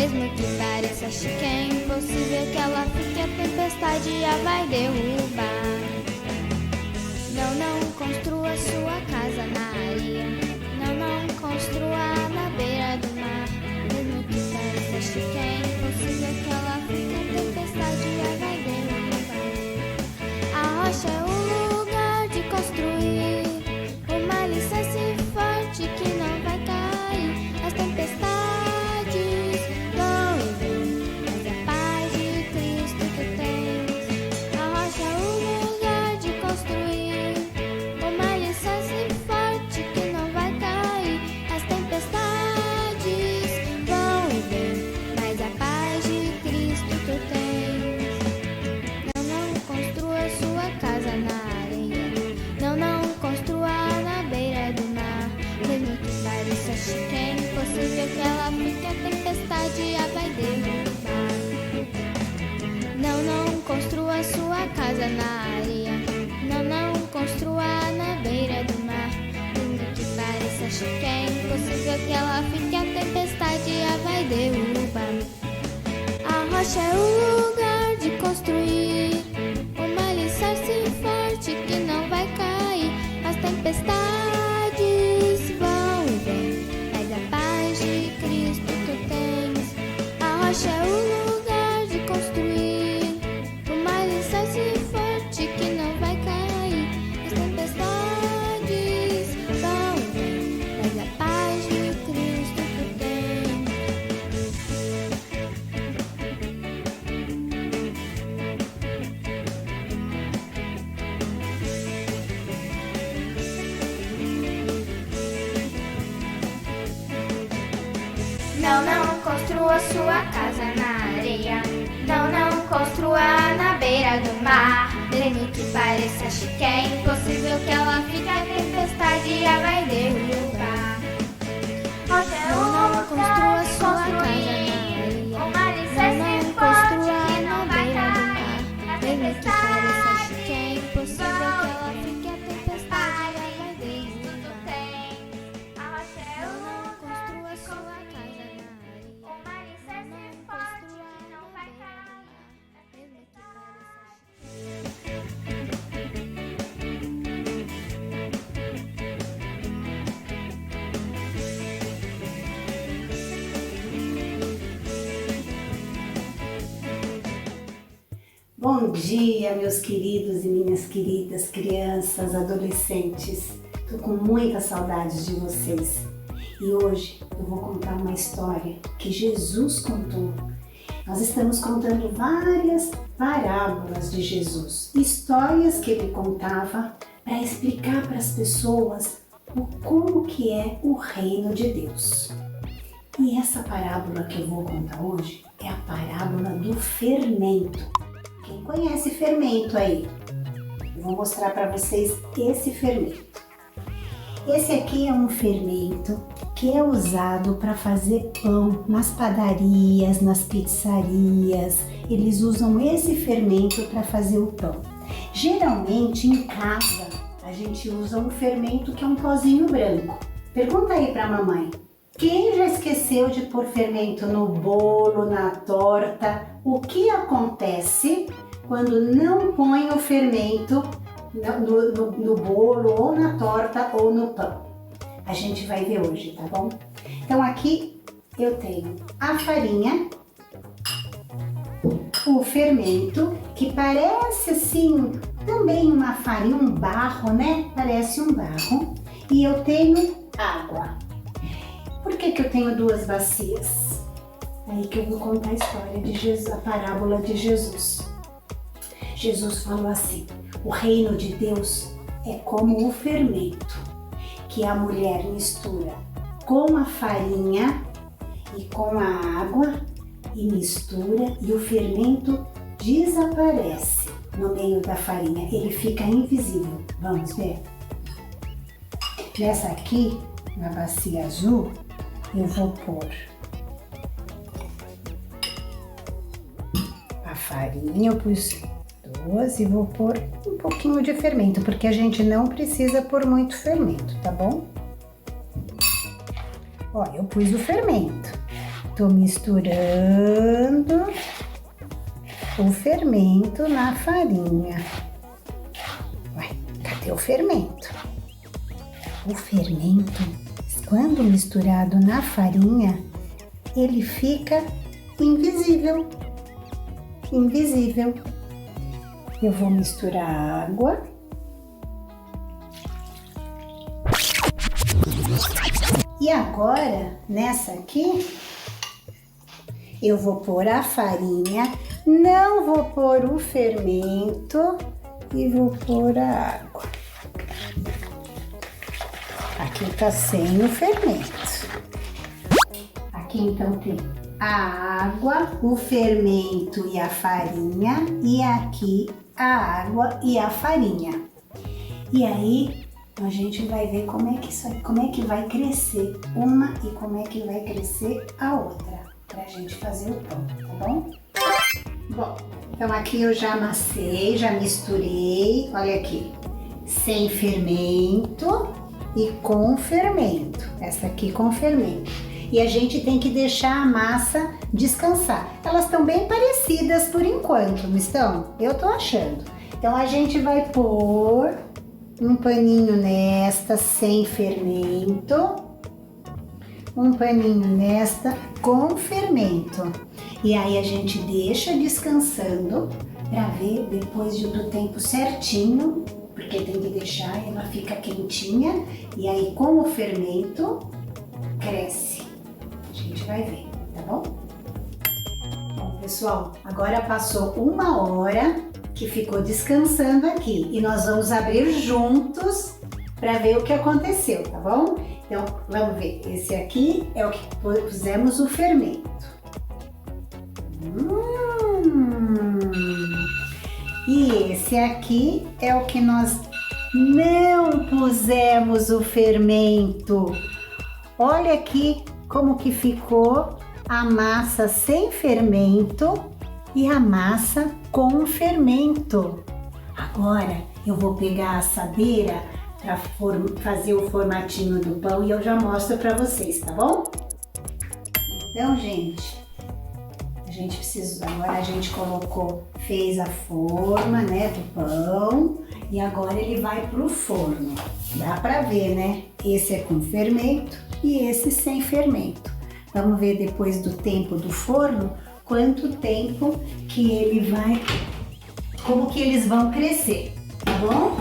Mesmo que pareça que é impossível que ela fique, a tempestade a vai derrubar. Não, não construa sua casa na areia. Não, não construa na beira do mar. Mesmo que pareça que é impossível que ela fique, a tempestade a vai derrubar. A rocha é o lugar de construir, uma alicerce forte que não vai cair. As tempestades vão e vêm, mas a paz de Cristo tu tens. A rocha é o lugar de construir, uma alicerce forte que não vai cair. As tempestades vão e vêm, mas a paz de Cristo tu tens. Não, não construa sua casa na areia. Não, não construa na beira do mar. Mesmo que pareça que é impossível que ela fique, a tempestade a vai derrubar. Não, não construa sua casa na areia. Não, não construa na beira do mar. Mesmo que pareça que é impossível que ela fique, a tempestade a vai derrubar. A rocha é o lugar de construir, uma alicerce forte que não vai cair. As tempestades vão e vêm, mas a paz de Cristo tu tens. A rocha é o lugar de construir, uma alicerce forte que não vai cair. As tempestades vão e vêm, mas a paz de Cristo tu tens. Não, não construa sua casa na areia. Não, não construa na beira do mar. Mesmo que pareça que é impossível que ela fique, a tempestade a vai derrubar. Não, não construa sua casa na areia. Uma alicerce forte que não vai cair. Mesmo que pareça que é impossível que ela fique, a tempestade a vai derrubar. Não, não construa sua casa na areia. Uma alicerce forte que não vai cair. Mesmo que pareça. Bom dia, meus queridos e minhas queridas crianças, adolescentes. Tô com muita saudade de vocês. E hoje eu vou contar uma história que Jesus contou. Nós estamos contando várias parábolas de Jesus, histórias que ele contava para explicar para as pessoas como que é o reino de Deus. E essa parábola que eu vou contar hoje é a parábola do fermento. Quem conhece fermento aí? Eu vou mostrar para vocês esse fermento. Esse aqui é um fermento que é usado para fazer pão nas padarias, nas pizzarias. Eles usam esse fermento para fazer o pão. Geralmente em casa a gente usa um fermento que é um pozinho branco. Pergunta aí para a mamãe. Quem já esqueceu de pôr fermento no bolo, na torta? O que acontece quando não põe o fermento no bolo, ou na torta, ou no pão? A gente vai ver hoje, tá bom? Então aqui eu tenho a farinha, o fermento, que parece assim, também uma farinha, um barro, né? Parece um barro. E eu tenho água. Por que eu tenho duas bacias? Aí que eu vou contar a história de Jesus, a parábola de Jesus. Jesus falou assim: o reino de Deus é como o fermento que a mulher mistura com a farinha e com a água e mistura, e o fermento desaparece no meio da farinha, ele fica invisível. Vamos ver? Nessa aqui, na bacia azul, eu vou pôr a farinha, eu pus duas, e vou pôr um pouquinho de fermento, porque a gente não precisa pôr muito fermento, tá bom? Ó, eu pus o fermento. Tô misturando o fermento na farinha. Ué, cadê o fermento? O fermento, quando misturado na farinha, ele fica invisível. Invisível. Eu vou misturar água. E agora, nessa aqui, eu vou pôr a farinha, não vou pôr o fermento e vou pôr a água. Aqui tá sem o fermento. Aqui então tem a água, o fermento e a farinha, e aqui a água e a farinha. E aí a gente vai ver como é que vai crescer uma e como é que vai crescer a outra, pra gente fazer o pão, tá bom? Bom, então aqui eu já amassei, já misturei, olha aqui, sem fermento e com fermento, essa aqui com fermento. E a gente tem que deixar a massa descansar. Elas estão bem parecidas por enquanto, não estão? Eu tô achando. Então a gente vai pôr um paninho nesta sem fermento, um paninho nesta com fermento. E aí a gente deixa descansando para ver depois do tempo certinho, porque tem que deixar, ela fica quentinha e aí com o fermento cresce. A gente vai ver, tá bom? Bom, pessoal, agora passou 1 hora que ficou descansando aqui e nós vamos abrir juntos para ver o que aconteceu, tá bom? Então, vamos ver. Esse aqui é o que pusemos o fermento. E esse aqui é o que nós não pusemos o fermento. Olha aqui como que ficou a massa sem fermento e a massa com fermento. Agora eu vou pegar a assadeira para fazer o formatinho do pão e eu já mostro para vocês, tá bom? Então, gente, agora a gente fez a forma, né, do pão e agora ele vai pro forno. Dá para ver, né? Esse é com fermento e esse sem fermento. Vamos ver depois do tempo do forno quanto tempo que ele vai, como que eles vão crescer, tá bom?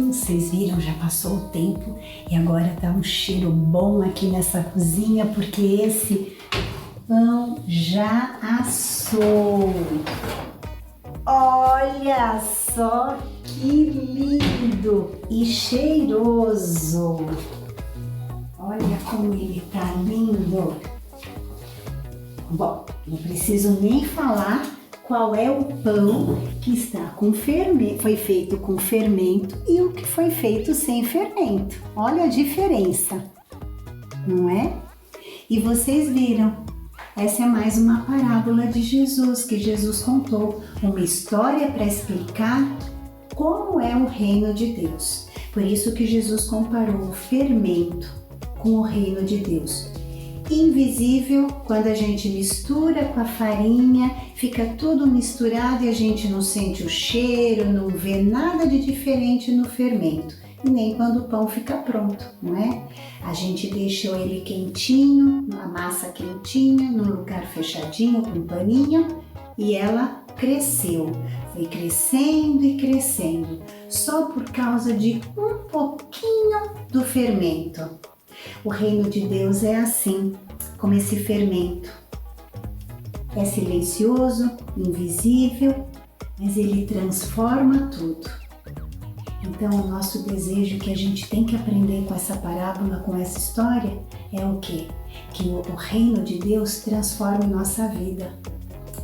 Vocês viram, já passou o tempo e agora tá um cheiro bom aqui nessa cozinha porque esse pão já assou. Olha só que lindo e cheiroso. Olha como ele tá lindo. Bom, não preciso nem falar qual é o pão que está com fermento, foi feito com fermento e o que foi feito sem fermento. Olha a diferença, não é? E vocês viram, essa é mais uma parábola de Jesus, que Jesus contou, uma história para explicar como é o reino de Deus. Por isso que Jesus comparou o fermento com o reino de Deus. Invisível, quando a gente mistura com a farinha, fica tudo misturado e a gente não sente o cheiro, não vê nada de diferente no fermento. E nem quando o pão fica pronto, não é? A gente deixou ele quentinho, a massa quentinha, num lugar fechadinho com paninho e ela cresceu. Foi crescendo e crescendo, só por causa de um pouquinho do fermento. O reino de Deus é assim, como esse fermento. É silencioso, invisível, mas ele transforma tudo. Então, o nosso desejo que a gente tem que aprender com essa parábola, com essa história, é o quê? Que o reino de Deus transforme nossa vida.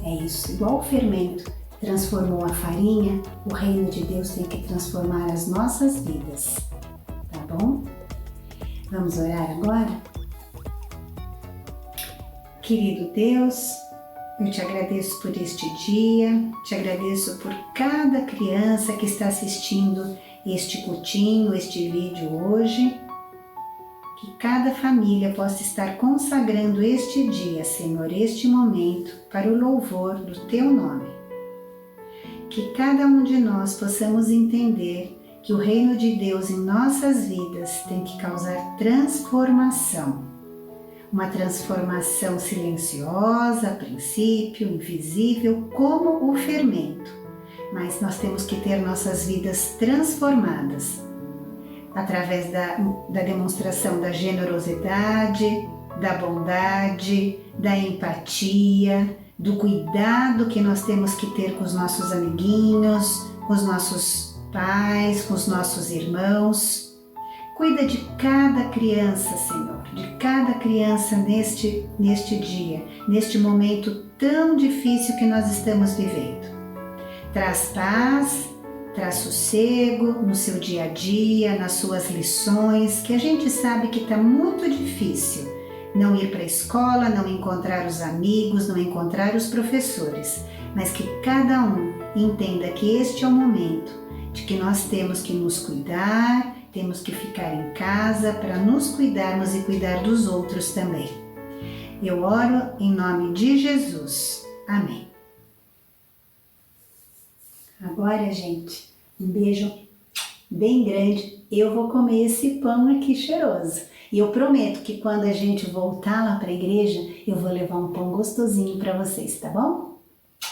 É isso, igual o fermento transformou a farinha, o reino de Deus tem que transformar as nossas vidas. Tá bom? Vamos orar agora? Querido Deus, Eu te agradeço por este dia, te agradeço por cada criança que está assistindo este cultinho, este vídeo hoje. Que cada família possa estar consagrando este dia, Senhor, este momento, para o louvor do Teu nome. Que cada um de nós possamos entender que o reino de Deus em nossas vidas tem que causar transformação. Uma transformação silenciosa, a princípio, invisível, como o fermento. Mas nós temos que ter nossas vidas transformadas através da demonstração da generosidade, da bondade, da empatia, do cuidado que nós temos que ter com os nossos amiguinhos, com os nossos pais, com os nossos irmãos. Cuida de cada criança, Senhor, de cada criança neste dia, neste momento tão difícil que nós estamos vivendo. Traz paz, traz sossego no seu dia a dia, nas suas lições, que a gente sabe que está muito difícil não ir para a escola, não encontrar os amigos, não encontrar os professores, mas que cada um entenda que este é o momento de que nós temos que nos cuidar, temos que ficar em casa para nos cuidarmos e cuidar dos outros também. Eu oro em nome de Jesus. Amém. Agora, gente, um beijo bem grande. Eu vou comer esse pão aqui cheiroso. E eu prometo que quando a gente voltar lá para a igreja, eu vou levar um pão gostosinho para vocês, tá bom?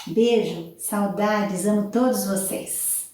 Beijo, saudades, amo todos vocês.